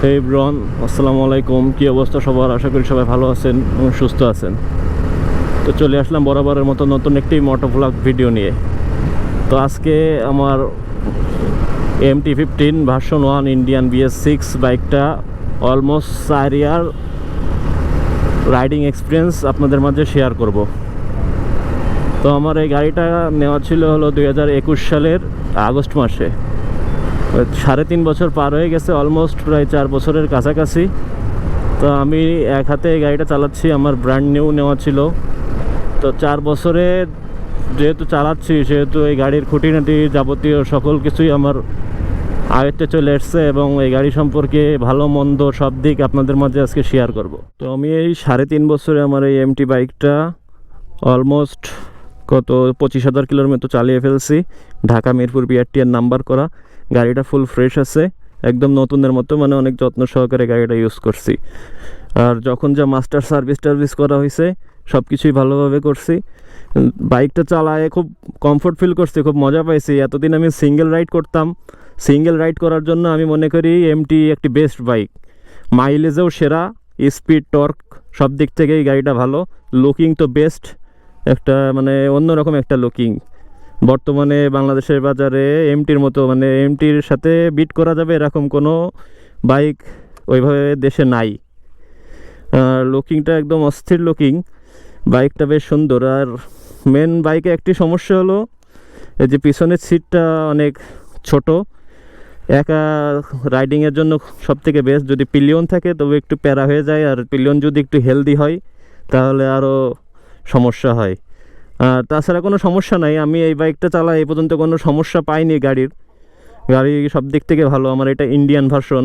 হে ব্রন, আসসালামু আলাইকুম। কী অবস্থা সবার? আশা করি সবাই ভালো আছেন এবং সুস্থ আছেন। তো চলে আসলাম বরাবরের মতো নতুন একটি মোটোভ্লগ ভিডিও নিয়ে। তো আজকে আমার MT-15 ভার্সন 1 ইন্ডিয়ান BS6 বাইকটা অলমোস্ট 4 ইয়ার রাইডিং এক্সপিরিয়েন্স আপনাদের মাঝে শেয়ার করব। তো আমার এই গাড়িটা নেওয়া ছিল হলো 2021 সালের আগস্ট মাসে। 3.5 বছর পার হয়ে গেছে, অলমোস্ট প্রায় 4 বছরের কাছাকাছি। তো আমি এক হাতে এই গাড়িটা চালাচ্ছি, আমার ব্র্যান্ড নিউ নেওয়া ছিল। তো 4 বছরে যেহেতু চালাচ্ছি, সেহেতু এই গাড়ির খুঁটিনাটি যাবতীয় সকল কিছুই আমার আয়ত্তে চলে এসছে এবং এই গাড়ি সম্পর্কে ভালো মন্দ সব দিক আপনাদের মাঝে আজকে শেয়ার করব। তো আমি এই 3.5 বছরে আমার এই MT বাইকটা অলমোস্ট 25,000 কিলোর মতো চালিয়ে ফেলছি। ঢাকা মিরপুর BRTR নাম্বার করা গাড়িটা, ফুল ফ্রেশ আছে, একদম নতুনের মতো, মানে অনেক যত্ন সহকারে গাড়িটা ইউজ করছি। আর যখন যা মাস্টার সার্ভিস করা হয়েছে সব কিছুই ভালোভাবে করছি। বাইকটা চালায় খুব কমফোর্ট ফিল করছি, খুব মজা পাইছি। এতদিন আমি সিঙ্গেল রাইড করতাম, সিঙ্গেল রাইড করার জন্য আমি মনে করি MT একটি বেস্ট বাইক। মাইলেজেও সেরা, স্পিড টর্ক সব দিক থেকেই গাড়িটা ভালো। লুকিং তো বেস্ট, একটা মানে অন্যরকম একটা লুকিং। বর্তমানে বাংলাদেশের বাজারে MTর মতো, মানে MTর সাথে বিট করা যাবে এরকম কোনো বাইক ওইভাবে দেশে নাই। লুকিংটা একদম অস্থির লুকিং, বাইকটা বেশ সুন্দর। আর মেন বাইকে একটি সমস্যা হলো এই যে পিছনের সিটটা অনেক ছোট, একা রাইডিংয়ের জন্য সব থেকে বেস্ট। যদি পিলিয়ন থাকে তবে একটু প্যারা হয়ে যায়, আর পিলিয়ন যদি একটু হেলদি হয় তাহলে আরও সমস্যা হয়। আর তাছাড়া কোনো সমস্যা নাই, আমি এই বাইকটা চালাই এই পর্যন্ত কোনো সমস্যা পাইনি। গাড়ি সব দিক থেকে ভালো। আমার এটা ইন্ডিয়ান ভার্সন,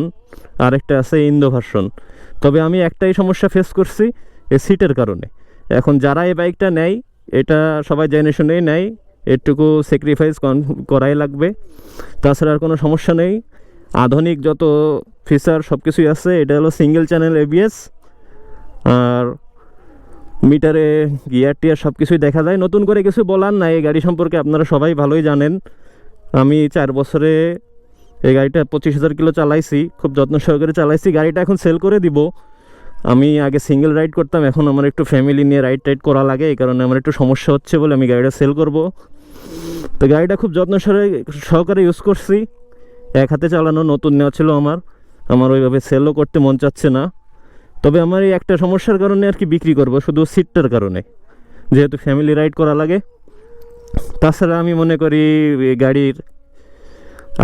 আর একটা আছে ইন্দো ভার্সন। তবে আমি একটাই সমস্যা ফেস করছি, এই সিটের কারণে। এখন যারা এই বাইকটা নেয়, এটা সবাই জেনে শুনেই নেয়, এটুকু স্যাক্রিফাইস করাই লাগবে। তাছাড়া আর কোনো সমস্যা নেই। আধুনিক যত ফিচার সব কিছুই আছে। এটা হলো সিঙ্গেল চ্যানেল ABS, আর মিটারে গিয়ার টিয়ার সব কিছুই দেখা যায়। নতুন করে কিছু বলার নাই, এই গাড়ি সম্পর্কে আপনারা সবাই ভালোই জানেন। আমি 4 বছরে এই গাড়িটা 25,000 কিলো চালাইছি, খুব যত্ন সহকারে চালাইছি। গাড়িটা এখন সেল করে দিব। আমি আগে সিঙ্গেল রাইড করতাম, এখন আমার একটু ফ্যামিলি নিয়ে রাইড করা লাগে, এই কারণে আমার একটু সমস্যা হচ্ছে বলে আমি গাড়িটা সেল করব। তো গাড়িটা খুব যত্ন সহকারে ইউজ করছি। এক হাতে চালানো, নতুন নেওয়া ছিল আমার ওইভাবে সেলও করতে মন চাচ্ছে না। তবে আমার এই একটা সমস্যার কারণে আর কি বিক্রি করব, শুধু সিটটার কারণে, যেহেতু ফ্যামিলি রাইড করা লাগে। তাছাড়া আমি মনে করি গাড়ির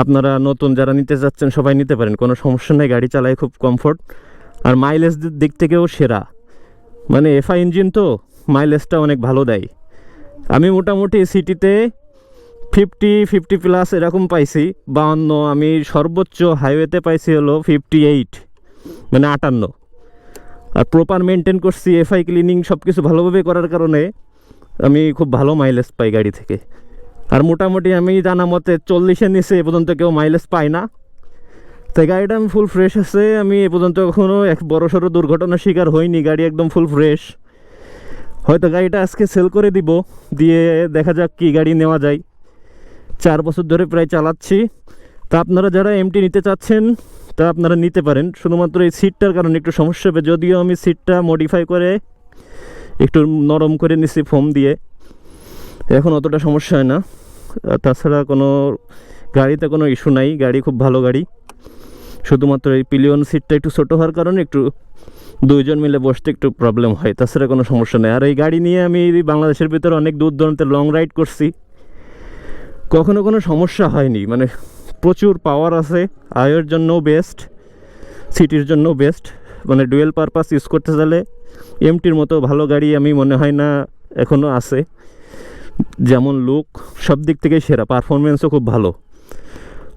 আপনারা নতুন যারা নিতে চাচ্ছেন সবাই নিতে পারেন, কোনো সমস্যা নেই। গাড়ি চালায় খুব কমফোর্ট, আর মাইলেজ দিক থেকেও সেরা। মানে FI ইঞ্জিন তো মাইলেজটা অনেক ভালো দেয়। আমি মোটামুটি সিটিতে 50 প্লাস এরকম পাইছি, 52। আমি সর্বোচ্চ হাইওয়েতে পাইছি হলো 58, মানে 58। আর প্রপার মেনটেন করছি, FI ক্লিনিং সব কিছু ভালোভাবে করার কারণে আমি খুব ভালো মাইলেজ পাই গাড়ি থেকে। আর মোটামুটি আমি জানা মতে 40-এর নিচে এ পর্যন্ত কেউ মাইলেজ পায় না। তাই গাড়িটা আমি ফুল ফ্রেশ আছে। আমি এ পর্যন্ত কখনো এক বড়সড় দুর্ঘটনার শিকার হইনি, গাড়ি একদম ফুল ফ্রেশ। হয়তো গাড়িটা আজকে সেল করে দিব, দিয়ে দেখা যাক কি গাড়ি নেওয়া যায়। 4 বছর ধরে প্রায় চালাচ্ছি। তা আপনারা যারা MT নিতে চাচ্ছেন তা আপনারা নিতে পারেন। শুধুমাত্র এই সিটটার কারণে একটু সমস্যা হবে, যদিও আমি সিটটা মডিফাই করে একটু নরম করে নিছি ফোম দিয়ে, এখন অতটা সমস্যা হয় না। তাছাড়া কোনো গাড়িতে কোনো ইস্যু নাই, গাড়ি খুব ভালো গাড়ি। শুধুমাত্র এই পিলিয়ন সিটটা একটু ছোটো হওয়ার কারণে একটু 2 জন মিলে বসতে একটু প্রবলেম হয়, তাছাড়া কোনো সমস্যা নেই। আর এই গাড়ি নিয়ে আমি বাংলাদেশের ভিতরে অনেক দূর দূরান্তে লং রাইড করছি, কখনো কোনো সমস্যা হয়নি। মানে প্রচুর পাওয়ার আছে, আয়ের জন্যও বেস্ট, সিটির জন্যও বেস্ট। মানে ডুয়েল পারপাস ইউজ করতে চাইলে MTর মতো ভালো গাড়ি আমি মনে হয় না এখনও আছে। যেমন লুক সব দিক থেকেই সেরা, পারফরমেন্সও খুব ভালো।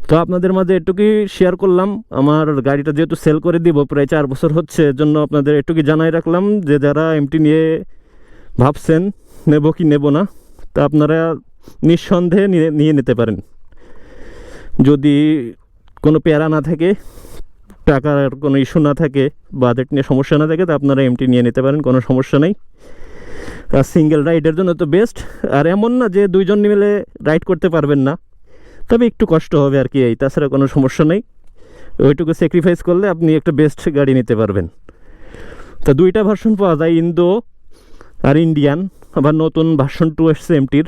তো আপনাদের মাঝে এটুকুই শেয়ার করলাম। আমার গাড়িটা যেহেতু সেল করে দিব, প্রায় 4 বছর হচ্ছে, এর জন্য আপনাদের এটুকুই জানাই রাখলাম যে যারা MT নিয়ে ভাবছেন নেব কি নেব না, তা আপনারা নিঃসন্দেহে নিয়ে নিতে পারেন। যদি কোনো প্যারা না থাকে, টাকার কোনো ইস্যু না থাকে, বাজেট নিয়ে সমস্যা না থাকে, তা আপনারা MT নিয়ে নিতে পারেন, কোনো সমস্যা নেই। আর সিঙ্গেল রাইডের জন্য তো বেস্ট। আর এমন না যে 2 জন মিলে রাইড করতে পারবেন না, তবে একটু কষ্ট হবে আর কি, এই তাছাড়া কোনো সমস্যা নেই। ওইটুকু স্যাক্রিফাইস করলে আপনি একটা বেস্ট গাড়ি নিতে পারবেন। তো দুইটা ভার্সন পাওয়া যায়, ইন্দো আর ইন্ডিয়ান, আবার নতুন ভার্সন 2 এসছে এমটির।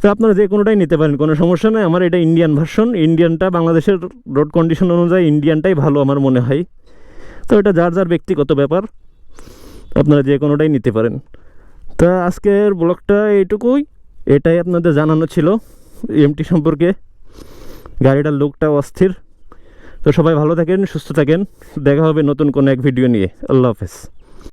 তো আপনারা যে কোনোটাই নিতে পারেন, কোনো সমস্যা নেই। আমার এটা ইন্ডিয়ান ভার্সন, ইন্ডিয়ানটা বাংলাদেশের রোড কন্ডিশন অনুযায়ী ইন্ডিয়ানটাই ভালো আমার মনে হয়। তো এটা যার যার ব্যক্তিগত ব্যাপার, আপনারা যে কোনোটাই নিতে পারেন। তা আজকের ব্লগটা এইটুকুই, এটাই আপনাদের জানানো ছিল এমটি সম্পর্কে। গাড়িটার লুকটাও অস্থির। তো সবাই ভালো থাকেন, সুস্থ থাকেন, দেখা হবে নতুন কোনো এক ভিডিও নিয়ে। আল্লাহ হাফেজ।